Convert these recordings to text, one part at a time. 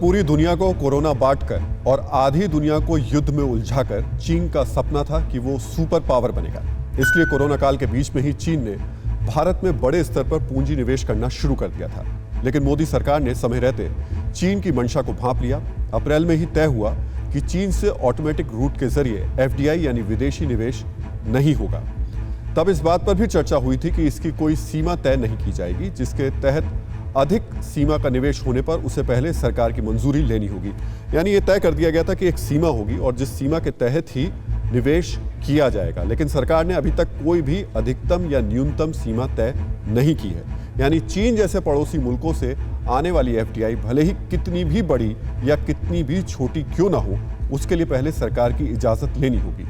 पूरी दुनिया को कोरोना बांटकर और आधी दुनिया को युद्ध में उलझाकर चीन का सपना था कि वो सुपर पावर बनेगा। इसलिए कोरोना काल के बीच में ही चीन ने भारत में बड़े स्तर पर पूंजी निवेश करना शुरू कर दिया था। लेकिन मोदी सरकार ने समय रहते चीन की मंशा को भांप लिया। अप्रैल में ही तय हुआ कि चीन से ऑटोमेटिक रूट के जरिए एफडीआई यानी विदेशी निवेश नहीं होगा। तब इस बात पर भी चर्चा हुई थी कि इसकी कोई सीमा तय नहीं की जाएगी, जिसके तहत अधिक सीमा का निवेश होने पर उसे पहले सरकार की मंजूरी लेनी होगी। यानी यह तय कर दिया गया था कि एक सीमा होगी और जिस सीमा के तहत ही निवेश किया जाएगा। लेकिन सरकार ने अभी तक कोई भी अधिकतम या न्यूनतम सीमा तय नहीं की है। यानी चीन जैसे पड़ोसी मुल्कों से आने वाली एफडीआई भले ही कितनी भी बड़ी या कितनी भी छोटी क्यों ना हो, उसके लिए पहले सरकार की इजाजत लेनी होगी।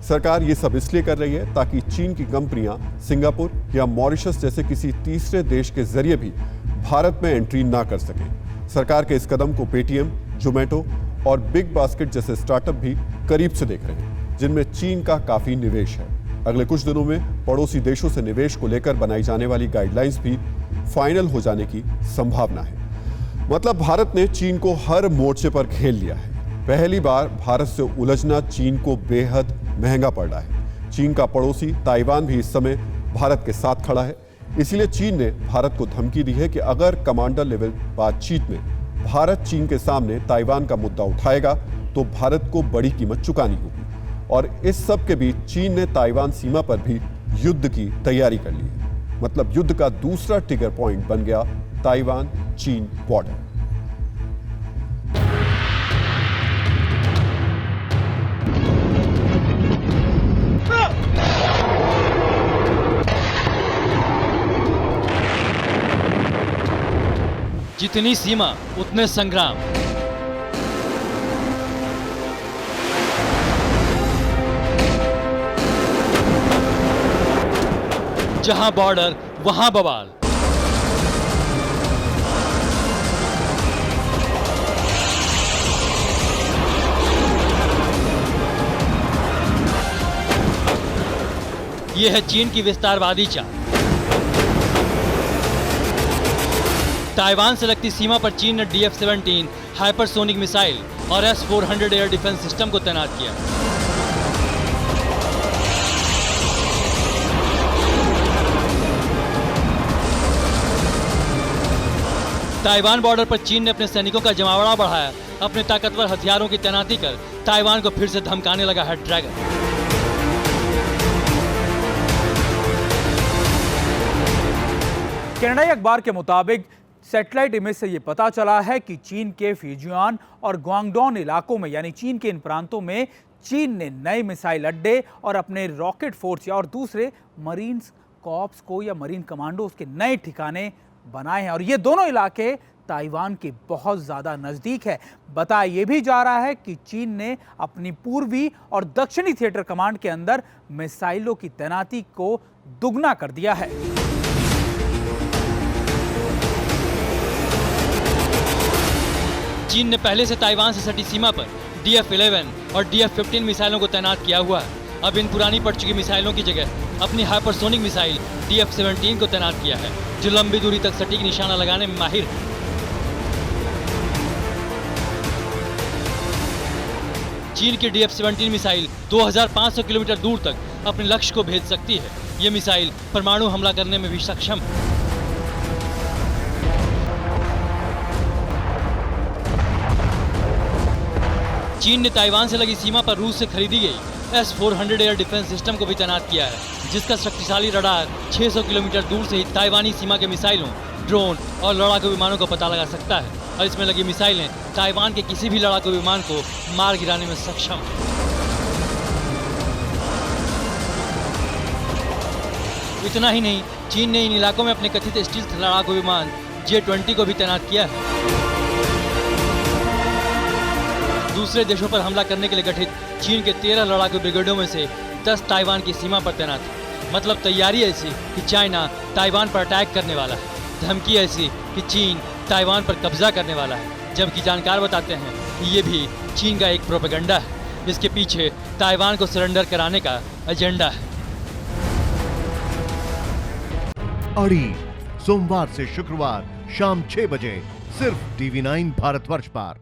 सरकार ये सब इसलिए कर रही है ताकि चीन की कंपनियां सिंगापुर या मॉरिशस जैसे किसी तीसरे देश के जरिए भी भारत में एंट्री ना कर सकें। सरकार के इस कदम को पेटीएम, जोमेटो और बिग बास्केट जैसे स्टार्टअप भी करीब से देख रहे हैं, जिनमें चीन का काफी निवेश है। अगले कुछ दिनों में पड़ोसी देशों से निवेश को लेकर बनाई जाने वाली गाइडलाइंस भी फाइनल हो जाने की संभावना है। मतलब भारत ने चीन को हर मोर्चे पर घेर लिया है। पहली बार भारत से उलझना चीन को बेहद महंगा पड़ रहा है। चीन का पड़ोसी ताइवान भी इस समय भारत के साथ खड़ा है। इसीलिए चीन ने भारत को धमकी दी है कि अगर कमांडर लेवल बातचीत में भारत चीन के सामने ताइवान का मुद्दा उठाएगा तो भारत को बड़ी कीमत चुकानी होगी। और इस सब के बीच चीन ने ताइवान सीमा पर भी युद्ध की तैयारी कर ली है। मतलब युद्ध का दूसरा ट्रिगर पॉइंट बन गया ताइवान चीन बॉर्डर। जितनी सीमा उतने संग्राम। जहां बॉर्डर वहां बवाल। यह है चीन की विस्तारवादी चाल। ताइवान से लगती सीमा पर चीन ने DF-17 हाइपरसोनिक मिसाइल और S-400 एयर डिफेंस सिस्टम को तैनात किया। ताइवान बॉर्डर पर चीन ने अपने सैनिकों का जमावड़ा बढ़ाया। अपने ताकतवर हथियारों की तैनाती कर ताइवान को फिर से धमकाने लगा है ड्रैगन। कनाडाई अखबार के मुताबिक सैटेलाइट इमेज से ये पता चला है कि चीन के फ्यूजियान और ग्वांगडोंग इलाकों में, यानी चीन के इन प्रांतों में, चीन ने नए मिसाइल अड्डे और अपने रॉकेट फोर्स और दूसरे मरीन्स कॉर्प्स को या मरीन कमांडोज के नए ठिकाने बनाए हैं। और ये दोनों इलाके ताइवान के बहुत ज़्यादा नज़दीक है। बताया ये भी जा रहा है कि चीन ने अपनी पूर्वी और दक्षिणी थिएटर कमांड के अंदर मिसाइलों की तैनाती को दुगना कर दिया है। चीन ने पहले से ताइवान से सटी सीमा पर DF-11 और DF-15 मिसाइलों को तैनात किया हुआ है। अब इन पुरानी पड़ चुकी मिसाइलों की जगह अपनी हाइपरसोनिक मिसाइल DF-17 को तैनात किया है, जो लंबी दूरी तक सटीक निशाना लगाने में माहिर है। चीन की DF-17 मिसाइल 2500 किलोमीटर दूर तक अपने लक्ष्य को भेद सकती है। ये मिसाइल परमाणु हमला करने में भी सक्षम है। चीन ने ताइवान से लगी सीमा पर रूस से खरीदी गई S-400 एयर डिफेंस सिस्टम को भी तैनात किया है, जिसका शक्तिशाली रडार 600 किलोमीटर दूर से ही ताइवानी सीमा के मिसाइलों, ड्रोन और लड़ाकू विमानों को पता लगा सकता है। और इसमें लगी मिसाइलें ताइवान के किसी भी लड़ाकू विमान को मार गिराने में सक्षम है। इतना ही नहीं, चीन ने इन इलाकों में अपने कथित स्टील्थ लड़ाकू विमान J-20 को भी तैनात किया है। दूसरे देशों पर हमला करने के लिए गठित चीन के 13 लड़ाकू ब्रिगेडों में से 10 ताइवान की सीमा पर तैनात है। मतलब तैयारी ऐसी कि चाइना ताइवान पर अटैक करने वाला है, धमकी ऐसी कि चीन ताइवान पर कब्जा करने वाला है। जबकि जानकार बताते हैं कि ये भी चीन का एक प्रोपेगेंडा है, जिसके पीछे ताइवान को सरेंडर कराने का एजेंडा है। अड़ी सोमवार से शुक्रवार शाम 6 बजे सिर्फ TV9 भारतवर्ष पर।